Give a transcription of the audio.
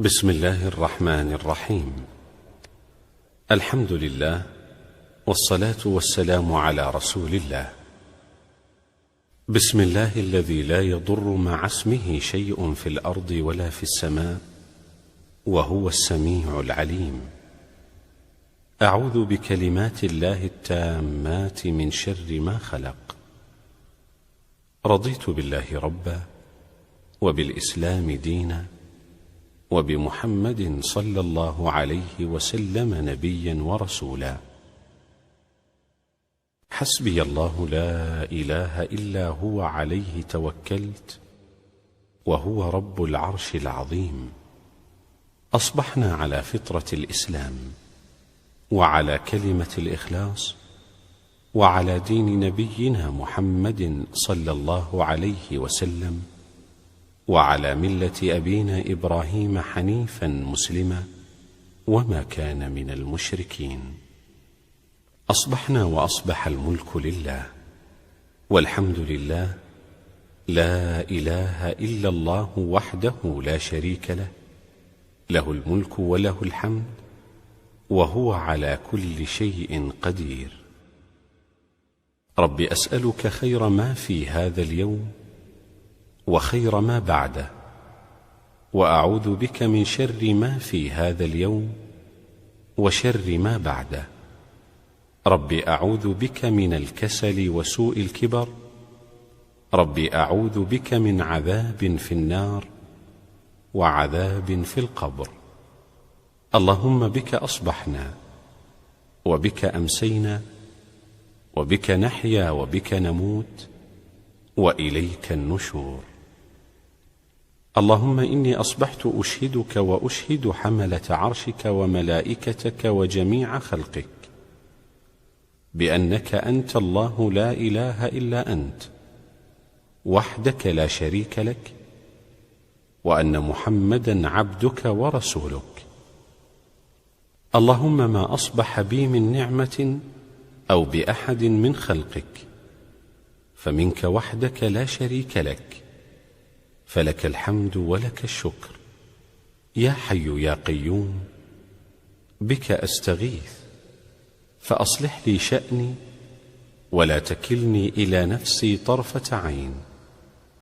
بسم الله الرحمن الرحيم. الحمد لله والصلاة والسلام على رسول الله. بسم الله الذي لا يضر مع اسمه شيء في الأرض ولا في السماء وهو السميع العليم. أعوذ بكلمات الله التامات من شر ما خلق. رضيت بالله ربا وبالإسلام دينا وبمحمد صلى الله عليه وسلم نبيا ورسولا. حسبي الله لا إله إلا هو عليه توكلت وهو رب العرش العظيم. أصبحنا على فطرة الإسلام وعلى كلمة الإخلاص وعلى دين نبينا محمد صلى الله عليه وسلم وعلى ملة أبينا إبراهيم حنيفا مسلما وما كان من المشركين. أصبحنا وأصبح الملك لله والحمد لله، لا إله إلا الله وحده لا شريك له، له الملك وله الحمد وهو على كل شيء قدير. رب أسألك خير ما في هذا اليوم وخير ما بعده، وأعوذ بك من شر ما في هذا اليوم وشر ما بعده. رب أعوذ بك من الكسل وسوء الكبر. رب أعوذ بك من عذاب في النار وعذاب في القبر. اللهم بك أصبحنا وبك أمسينا وبك نحيا وبك نموت وإليك النشور. اللهم إني أصبحت أشهدك وأشهد حملة عرشك وملائكتك وجميع خلقك بأنك أنت الله لا إله إلا أنت وحدك لا شريك لك، وأن محمدا عبدك ورسولك. اللهم ما أصبح بي من نعمة أو بأحد من خلقك فمنك وحدك لا شريك لك، فلك الحمد ولك الشكر. يا حي يا قيوم بك أستغيث فأصلح لي شأني ولا تكلني إلى نفسي طرفة عين.